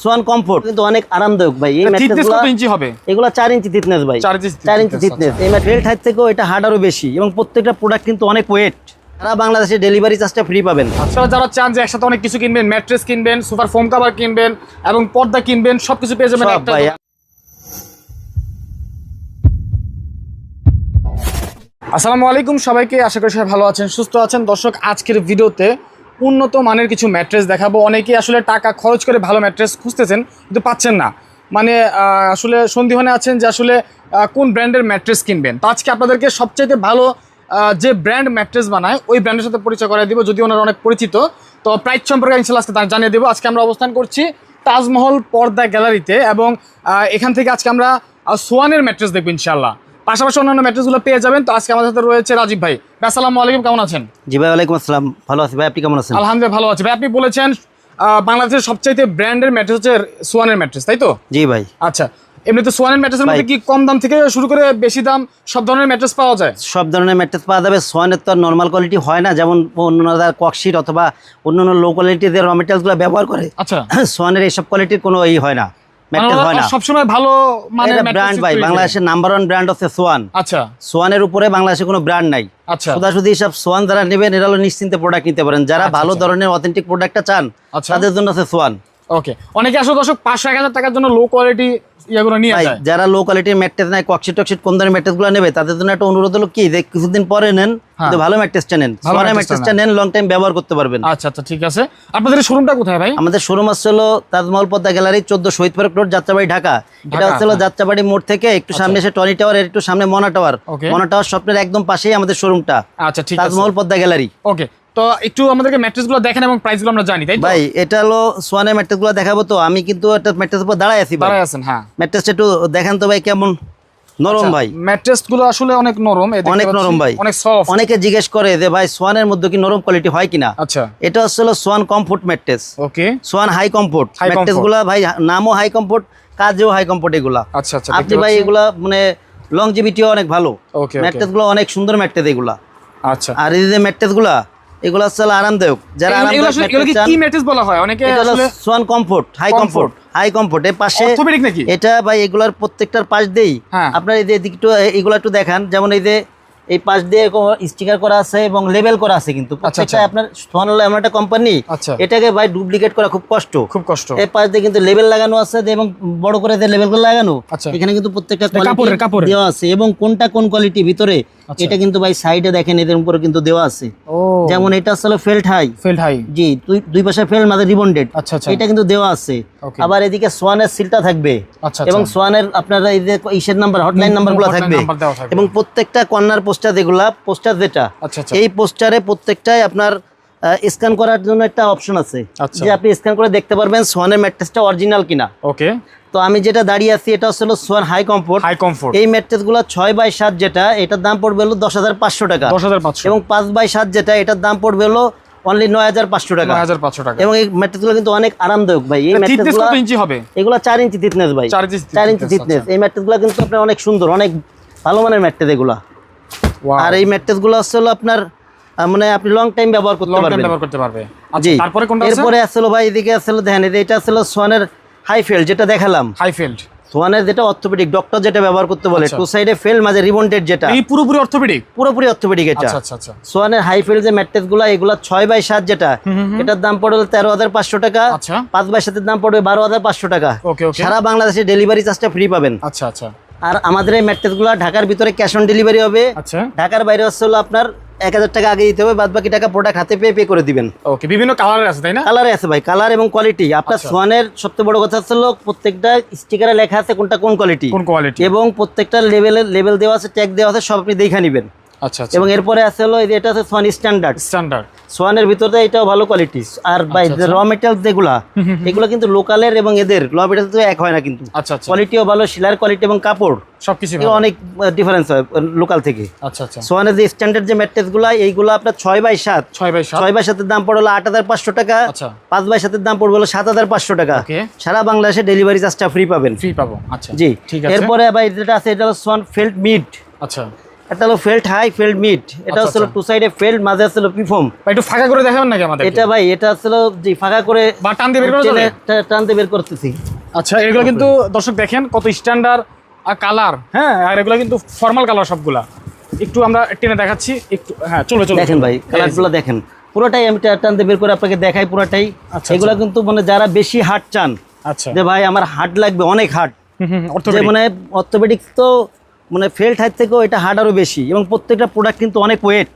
Schwann comfort কিন্তু অনেক আরামদায়ক ভাই। এই ম্যাট্রেসগুলো কত ইঞ্চি হবে? এগুলো 4 ইঞ্চি থিকনেস ভাই, 4 ইঞ্চি থিকনেস। এই ম্যাট্রেস হাইট থেকেও এটা হার্ড আরো বেশি এবং প্রত্যেকটা প্রোডাক্ট কিন্তু অনেক ওয়েট। সারা বাংলাদেশে ডেলিভারি চার্জটা ফ্রি পাবেন। আপনারা যারা চান যে একসাথে অনেক কিছু কিনবেন, ম্যাট্রেস কিনবেন, সুপার ফোম কভার কিনবেন এবং পর্দা কিনবেন, সবকিছু পেয়ে যাবেন একটা। আসসালামু আলাইকুম সবাইকে, আশা করি সবাই ভালো আছেন, সুস্থ আছেন। দর্শক, আজকের ভিডিওতে উন্নত মানের কিছু ম্যাট্রেস দেখাবো। অনেকেই আসলে টাকা খরচ করে ভালো ম্যাট্রেস খুঁজতেছেন কিন্তু পাচ্ছেন না, মানে আসলে সন্দিহানে আছেন যে আসলে কোন ব্র্যান্ডের ম্যাট্রেস কিনবেন। তো আজকে আপনাদেরকে সবচেয়ে ভালো যে ব্র্যান্ড ম্যাট্রেস বানায় ওই ব্র্যান্ডের সাথে পরিচয় করাই দিব, যদি ওনারা অনেক পরিচিত। তো প্রাইস সম্পর্কে ইনশাআল্লাহ আজকে জানিয়ে দেবো। আজকে আমরা অবস্থান করছি তাজমহল পর্দা গ্যালারিতে এবং এখান থেকে আজকে আমরা সোয়ানের ম্যাট্রেস দেখবো ইনশাআল্লাহ। পাশাপাশি অন্যান্য ম্যাট্রেসগুলো পেয়ে যাবেন। তো আজকে আমাদের সাথে রয়েছে রাজীব ভাই। আসসালামু আলাইকুম, কেমন আছেন? জি ভাই, ওয়ালাইকুম আসসালাম, ভালো আছি ভাই, আপনি কেমন আছেন? আলহামদুলিল্লাহ ভালো আছি ভাই। আপনি বলেছেন বাংলাদেশের সবচাইতে ব্র্যান্ডের ম্যাট্রেস হচ্ছে সোয়ানের ম্যাট্রেস, তাই তো? জি ভাই। আচ্ছা, এমনিতে সোয়ানের ম্যাট্রেসের মধ্যে কি কম দাম থেকে শুরু করে বেশি দাম সব ধরনের ম্যাট্রেস পাওয়া যায়? সব ধরনের ম্যাট্রেস পাওয়া যাবে। সোয়ানের তো আর নর্মাল কোয়ালিটি হয় না, যেমন অন্যান্য ককশিট অথবা অন্যান্য লো কোয়ালিটির র মেটেরিয়ালসগুলো ব্যবহার করে। আচ্ছা, সোয়ানের এইসব কোয়ালিটির কোনো হয় না, ম্যাট্রেস হয় না। সবসময় ভালো মানের ব্র্যান্ড ভাই, বাংলাদেশের নাম্বার 1 ব্র্যান্ড হচ্ছে সোয়ান। আচ্ছা, সোয়ানের উপরে বাংলাদেশে কোনো ব্র্যান্ড নাই। আচ্ছা, শুধু সব সোয়ান যারা নেবেন এরা হলো নিশ্চিন্তে প্রোডাক্ট নিতে পারেন। যারা ভালো ধরনের অথেন্টিক প্রোডাক্টটা চান তাদের জন্য আছে সোয়ান। ওকে, অনেকে আসলে দর্শক 500-1000 টাকার জন্য লো কোয়ালিটি ইয়াগুলো নিয়ে যায়। যারা লো কোয়ালিটির ম্যাট্রেস নাই, ককশিট টকশিট কোন ধরনের ম্যাট্রেসগুলো নেবে তাদের জন্য একটা অনুরোধ হলো কি, যে কিছুদিন পরে নেন কিন্তু ভালো ম্যাট্রেসটা নেন, সোয়ানের ম্যাট্রেসটা নেন, লং টাইম ব্যবহার করতে পারবেন। আচ্ছা আচ্ছা, ঠিক আছে। আপনাদের শোরুমটা কোথায় ভাই? আমাদের শোরুম আছে হলো তাজমহল পদ্মা গ্যালারি, 14 শহীদ পার্ক রোড, যাত্রাবাড়ি, ঢাকা। এটা হচ্ছে যাত্রাবাড়ি মোড় থেকে একটু সামনে এসে টনি টাওয়ার, এর একটু সামনে মনা টাওয়ার। মনা টাওয়ার স্বপ্নের একদম পাশেই আমাদের শোরুমটা। আচ্ছা, ঠিক আছে, তাজমহল পদ্মা গ্যালারি। ওকে, তো একটু আমাদেরকে ম্যাট্রেসগুলো দেখেন এবং প্রাইসগুলো আমরা জানি, তাই তো? ভাই এটা হলো সোয়ানের ম্যাট্রেসগুলো দেখাবো। তো আমি কিন্তু একটা ম্যাট্রেসের উপর দাঁড়ায় আছি ভাই। দাঁড়ায় আছেন? হ্যাঁ, ম্যাট্রেসটা একটু দেখেন তো ভাই, কেমন নরম ভাই। ম্যাট্রেসগুলো আসলে অনেক নরম, অনেক নরম ভাই, অনেক সফট। অনেকে জিজ্ঞেস করে যে ভাই সোয়ানের মধ্যে কি নরম কোয়ালিটি হয় কিনা। আচ্ছা, এটা হচ্ছে সোয়ান কমফোর্ট ম্যাট্রেস। ওকে, সোয়ান হাই কমফোর্ট ম্যাট্রেসগুলো ভাই, নামও হাই কমফোর্ট, কাজেও হাই কমফোর্ট এগুলা। আচ্ছা আচ্ছা, আপনি ভাই এগুলা মানে লংজিভিটিও অনেক ভালো। ম্যাট্রেসগুলো অনেক সুন্দর ম্যাট্রেস এগুলা। আচ্ছা, আর এই যে ম্যাট্রেসগুলা এগুলা আসলে আরামদায়ক। যারা কি ম্যাট্রেস বলা হয় অনেকে আসলে? Swan comfort, high comfort, high comfort. এর পাশে অর্থোপেডিক নাকি এটা ভাই? এগুলার প্রত্যেকটার পাশ দেই আপনার এই যে একটু এগুলা একটু দেখান, যেমন এই যে এই পাশ দিয়ে স্টিকার করা আছে এবং লেবেল করা আছে, কিন্তু প্রত্যেকটা আপনার সোয়ান হলো এমন একটা কোম্পানি, এটাকে ভাই ডুপ্লিকেট করা খুব কষ্ট, খুব কষ্ট। এই পাশ দিয়ে কিন্তু লেবেল লাগানো আছে এবং বড় করে যে লেবেলগুলো লাগানো, এখানে কিন্তু প্রত্যেকটা কোয়ালিটি দেওয়া আছে এবং কোনটা কোন কোয়ালিটি ভিতরে এটা কিন্তু ভাই সাইডে দেখেন এদের উপরে কিন্তু দেওয়া আছে। যেমন এটা আসলে ফেল্ট হাই, জি, দুই পাশে ফেল্ট, মাঝে রিবন্ডেড, এটা কিন্তু দেওয়া আছে। আবার এদিকে সোয়ানের সিলটা থাকবে এবং সোয়ানের আপনারা এই যে ইসের নাম্বার, হটলাইন নাম্বারগুলো থাকবে এবং প্রত্যেকটা কর্নার পোস্টার যেগুলা, পোস্টার যেটা এই পোস্টারে প্রত্যেকটাই আপনার স্ক্যান করার জন্য একটা অপশন আছে, যে আপনি স্ক্যান করে দেখতে পারবেন সোয়ানের ম্যাট্রেসটা অরিজিনাল কিনা। ওকে, তো আমি যেটা দাঁড়িয়ে আছি এটা হচ্ছে সোয়ান হাই কমফোর্ট। এই ম্যাট্রেসগুলো 6x7 যেটা, এটার দাম পড়বে হলো 10,500 টাকা। এবং 5x7 যেটা, এটার দাম পড়বে হলো অনলি 9,500 টাকা। এবং এই ম্যাট্রেসগুলো কিন্তু অনেক আরামদায়ক ভাই। এই ম্যাট্রেসগুলো কত ইঞ্চি হবে? এগুলো 4 ইঞ্চি থিকনেস ভাই, 4 ইঞ্চি থিকনেস। এই ম্যাট্রেসগুলো কিন্তু আপনার অনেক সুন্দর, অনেক ভালো মানের ম্যাট্রেস এগুলা। আর এই ম্যাট্রেসগুলো আসলে আপনার মানে আপনি লং টাইম ব্যবহার করতে পারবেন। জি, তারপরে কোনটা আছে? এরপরে আসলে ভাই এদিকে আসলে দেখেন, এটা আসলে সোয়ানের হাই ফেল্ড যেটা দেখালাম, হাই ফেল্ড সোয়ানের যেটা অর্থোপেডিক ডক্টর যেটা ব্যবহার করতে বলে, টু সাইডে ফেল্ড, মাঝে রিবন্ডেড, যেটা এই পুরোপুরি অর্থোপেডিক এটা। আচ্ছা, সোয়ানের হাই ফেল্ড যে ম্যাট্রেসগুলো এগুলা 6x7 যেটা, এটার দাম পড়বে 13,500 টাকা। 5x7 এর দাম পড়বে 12,500 টাকা। সারা বাংলাদেশে ডেলিভারি চার্জটা ফ্রি পাবেন। আচ্ছা আচ্ছা। আর আমাদের এই ম্যাট্রেসগুলো ঢাকার ভিতরে ক্যাশ অন ডেলিভারি হবে। ঢাকার বাইরে হলো আপনার 1000 টাকা আগে দিতে হবে, বাদ বাকি টাকা প্রোডাক্ট হাতে পে করে দিবেন। ওকে, বিভিন্ন কালারের আছে তাই না? কালারে আছে ভাই, কালার এবং কোয়ালিটি। আপনার সোয়ানের সবচেয়ে বড় কথা হলো প্রত্যেকটা স্টিকারে লেখা আছে কোনটা কোন কোয়ালিটি এবং প্রত্যেকটা লেভেল দেওয়া আছে, ট্যাগ দেওয়া আছে, সব আপনি দেখে নেবেন। আচ্ছা, এবং এরপরে আছে হলো এটা আছে সোয়ান স্ট্যান্ডার্ড। সোয়ানের ভিতরে এটাও ভালো কোয়ালিটি। আর ভাই র মেটেরিয়ালস যেগুলা, এগুলো কিন্তু লোকালের এবং এদের র মেটেরিয়ালস তো এক হয় না কিন্তু। কোয়ালিটিও ভালো, শিলার কোয়ালিটি এবং কাপড় সবকিছু অনেক ডিফারেন্স হয় লোকাল থেকে। আচ্ছা আচ্ছা। সোয়ানের যে স্ট্যান্ডার্ড যে ম্যাট্রেসগুলো এইগুলো আপনার 6x7, 6x7 এর দাম পড়ে হলো 8,500 টাকা। 5x7 এর দাম পড়বে হলো 7,500 টাকা। সারা বাংলাদেশে ডেলিভারি চার্জটা ফ্রি পাবেন। আচ্ছা, জি, ঠিক আছে। এরপরে ভাই যেটা আছে এটা হলো সোয়ান ফেল্ট মিড। আচ্ছা, এটা হলো ফেল্ট হাই ফেল্ট মিড, এটা হচ্ছে টু সাইডে ফেল্ট, মাঝে আছে পিফর্ম। একটু ফাঁকা করে দেখাবেন নাকি আমাদের? এটা ভাই এটা হচ্ছে জি ফাঁকা করে বা টান দিয়ে বের করা যাবে? টান দিয়ে বের করতেছি। আচ্ছা, এগুলো কিন্তু দর্শক দেখেন কত স্ট্যান্ডার্ড আর কালার, হ্যাঁ, আর এগুলো কিন্তু ফর্মাল কালার সবগুলা। একটু আমরা টেনে দেখাচ্ছি একটু, হ্যাঁ চলো চলো দেখেন ভাই কালারগুলো দেখেন পুরোটাই আমি টান দিয়ে বের করে আপনাকে দেখাই পুরোটাই। আচ্ছা, এগুলা কিন্তু মানে যারা বেশি হার্ড চান, আচ্ছা, যে ভাই আমার হার্ড লাগবে অনেক হার্ড, যে মানে অর্থোপেডিক্স তো মানে ফেল্ট হাইট থেকেও এটা হার্ড আরো বেশি, এবং প্রত্যেকটা প্রোডাক্ট কিন্তু অনেক ওয়েট।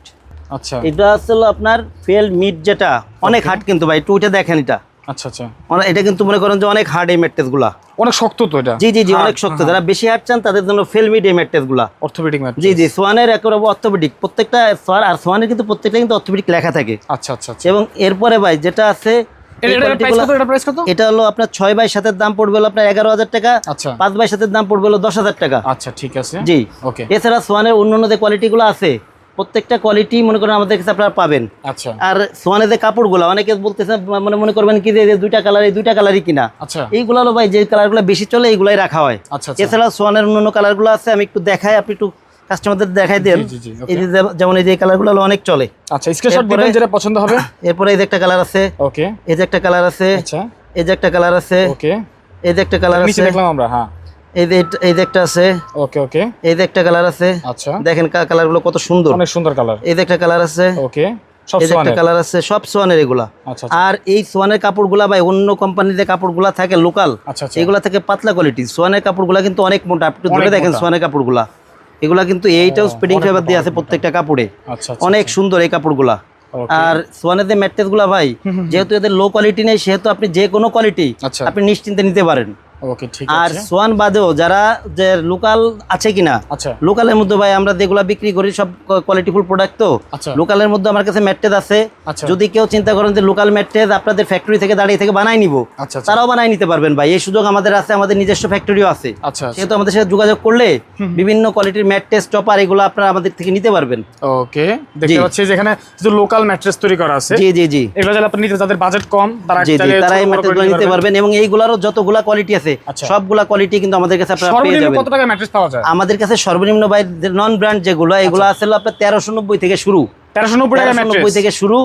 আচ্ছা, এটা আসলে আপনার ফেল মিড যেটা অনেক হার্ড কিন্তু ভাই, একটু ওইটা দেখেন এটা। আচ্ছা আচ্ছা, এটা কিন্তু মনে করেন যে অনেক হার্ড এই ম্যাট্রেস গুলা, অনেক শক্ত তো এটা। জি জি জি অনেক শক্ত, যারা বেশি হার্ড চান তাদের জন্য ফেল মিড এই ম্যাট্রেস গুলা অর্থোপেডিক ম্যাট্রেস। জি জি সোয়ানের একেবারে অর্থোপেডিক প্রত্যেকটা সোয়ান, আর সোয়ানের কিন্তু প্রত্যেকটা কিন্তু অর্থোপেডিক লেখা থাকে। আচ্ছা আচ্ছা, এবং এরপরে ভাই যেটা আছে এটা হলো আপনার 6x7 দাম পড়বে হলো আপনার 11,000 টাকা। আচ্ছা, 5x7 দাম পড়বে হলো 10,000 টাকা। আচ্ছা ঠিক আছে, জি ওকে। এছাড়া সোয়ানের অন্যান্য যে কোয়ালিটি গুলো আছে প্রত্যেকটা কোয়ালিটি মনে করেন আমাদের কাছে আপনারা পাবেন। আচ্ছা, আর সোয়ানের যে কাপড়গুলো অনেকে বলতেছেন মানে মনে করবেন কি যে দুইটা কালার, এই দুইটা কালারই কিনা। আচ্ছা, এইগুলো হলো ভাই যে কালারগুলো বেশি চলে এইগুলাই রাখা হয়। আচ্ছা, এছাড়া সোয়ানের অন্যান্য কালারগুলো আছে, আমি একটু দেখাই, আপনি একটু কাস্টমারদের দেখাই দেন। এই যে যেমন এই যে কালারগুলো অনেক চলে। আচ্ছা, স্ক্রিনশট দিবেন যেটা পছন্দ হবে। এরপরে এই যে একটা কালার আছে, ওকে, এই যে একটা কালার আছে, আচ্ছা, এই যে একটা কালার আছে, ওকে, এই যে একটা কালার নিচে আছে, দেখলাম আমরা, হ্যাঁ, এই যে একটা আছে, ওকে ওকে, এই যে একটা কালার আছে। আচ্ছা, দেখেন কালারগুলো কত সুন্দর, অনেক সুন্দর কালার। এই যে একটা কালার আছে, ওকে, সব এই যে একটা কালার আছে, সব সোয়ানের এগুলা। আচ্ছা, আর এই সোয়ানের কাপড়গুলা ভাই অন্য কোম্পানির যে কাপড়গুলা থাকে লোকাল, আচ্ছা, এগুলা থেকে পাতলা কোয়ালিটি। সোয়ানের কাপড়গুলা কিন্তু অনেক মোটা, আপনি ধরে দেখেন সোয়ানের কাপড়গুলা, এগুলা কিন্তু এইটাও স্প্রেডিং ফাইবার দিয়ে আছে প্রত্যেকটা কাপড়ে, আচ্ছা, অনেক সুন্দর এই কাপড়গুলা। আর সোয়ানের যে ম্যাট্রেস গুলা ভাই যেহেতু এদের লো কোয়ালিটি নেই, সেহেতু আপনি যে কোনো কোয়ালিটি আপনি নিশ্চিন্তে নিতে পারেন। ওকে, ঠিক আর আছে। সোয়ান বাদেও যারা যে লোকাল আছে কিনা, আচ্ছা, লোকালের মধ্যে ভাই আমরা যেগুলা বিক্রি করি সব কোয়ালিটিফুল প্রোডাক্ট, তো আচ্ছা, লোকালের মধ্যে আমার কাছে ম্যাট্রেস আছে। আচ্ছা, যদি কেউ চিন্তা করেন যে লোকাল ম্যাট্রেস আপনাদের ফ্যাক্টরি থেকে দাঁড়িয়ে থেকে বানাই নিব, আচ্ছা, তারাও বানাই নিতে পারবেন ভাই, এই সুযোগ আমাদের আছে, আমাদের নিজস্ব ফ্যাক্টরিও আছে। আচ্ছা, সেহেতু আমাদের সাথে যোগাযোগ করলে বিভিন্ন কোয়ালিটির ম্যাট্রেস টপার এগুলো আপনারা আমাদের থেকে নিতে পারবেন। ওকে, দেখতে পাচ্ছি যেখানে শুধু লোকাল ম্যাট্রেস তৈরি করা আছে। জি জি জি, এগুলো যারা আপনি নিতে যাদের বাজেট কম তারা এই ম্যাট্রেসগুলো নিতে পারবেন, এবং এইগুলারও যতগুলা কোয়ালিটি আছে সবগুলা কোয়ালিটি কিন্তু আমাদের কাছে আপনারা পেয়ে যাবেন। কত টাকা ম্যাট্রেস পাওয়া যায় আমাদের কাছে? সর্বনিম্ন ভাই নন ব্র্যান্ড যেগুলো এগুলো আছে আপনার 1390 থেকে শুরু, 1390 থেকে শুরু।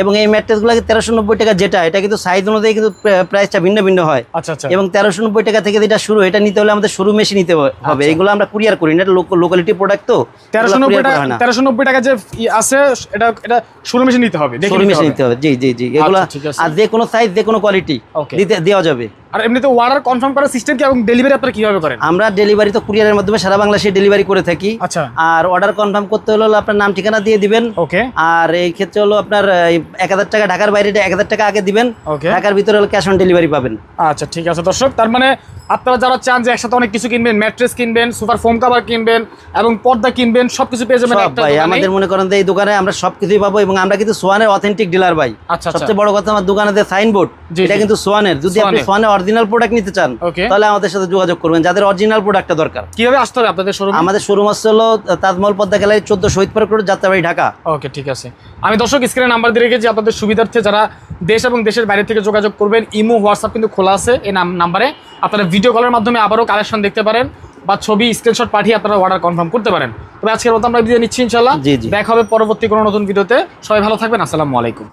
এবং এই ম্যাট্রেস গুলো 1390 টাকা, যেটা এটা কিন্তু সাইজ অনুযায়ী কিন্তু প্রাইসটা ভিন্ন ভিন্ন হয়। আচ্ছা আচ্ছা, এবং 1390 টাকা থেকে যেটা শুরু, এটা নিতে হলে আমাদের শোরুম এসে নিতে হবে। এগুলো আমরা কুরিয়ার করি না, এটা লোকালিটি প্রোডাক্ট, তো 1390 টাকা যে আছে এটা শোরুম এসে নিতে হবে, শোরুম এসে নিতে হবে। জি জি জি, এগুলো আর যে কোনো সাইজ যে কোনো কোয়ালিটি দেওয়া যাবে। আর এমনিতে অর্ডার কনফার্ম করার সিস্টেম কি এবং ডেলিভারি আপনারা কিভাবে করেন? আমরা ডেলিভারি তো কুরিয়ারের মাধ্যমে সারা বাংলাদেশে ডেলিভারি করে থাকি। আচ্ছা, আর অর্ডার কনফার্ম করতে হলে আপনার নাম ঠিকানা দিয়ে দিবেন। ওকে, আর এই ক্ষেত্রে হলো আপনার 1000 টাকা, ঢাকার বাইরে 1000 টাকা আগে দিবেন, ঢাকার ভিতরে হলো ক্যাশ অন ডেলিভারি পাবেন। আচ্ছা ঠিক আছে দর্শক, তার মানে আপনারা যারা চান যে একসাথে অনেক কিছু কিনবেন, ম্যাট্রেস কিনবেন, সুপার ফোম কভার কিনবেন এবং পর্দা কিনবেন, সবকিছু পেয়ে যাবেন একটা দোকানে। আমাদের মনে করেন যে এই দোকানে আমরা সবকিছুই পাবো, এবং আমরা কিন্তু সোয়ানের অথেন্টিক ডিলার ভাই। আচ্ছা, সবচেয়ে বড় কথা আমার দোকানে যে সাইনবোর্ড, এটা কিন্তু সোয়ানের। যদি আপনি সোয়ানের অরিজিনাল প্রোডাক্ট নিতে চান তাহলে আমাদের সাথে যোগাযোগ করবেন, যাদের অরিজিনাল প্রোডাক্টটা দরকার। কিভাবে আসতে হবে আপনাদের শোরুম? আমাদের শোরুম আছে হলো তাজমহল পদ্মা গ্যালারি 14 শহীদ পার্ক রোড, যাত্রাবাড়ি, ঢাকা। ওকে, ঠিক আছে। আমি দর্শক স্ক্রিনে নাম্বার দিয়ে রেখেছি আপনাদের সুবিধার্থে, যারা দেশ এবং দেশের বাইরে থেকে যোগাযোগ করবেন। ইমো, হোয়াটসঅ্যাপ কিন্তু খোলা আছে এই নাম্বারে, আপনারা ভিডিও কলের মাধ্যমে আবারও কালেকশন দেখতে পারেন বা ছবি স্ক্রিনশট পাঠিয়ে আপনারা অর্ডার কনফার্ম করতে পারেন। তবে আজকের মতো আমরা ভিডিও নিচ্ছি, ইনশাআল্লাহ দেখা হবে পরবর্তী কোনো নতুন ভিডিওতে। সবাই ভালো থাকবেন, আসসালামু আলাইকুম।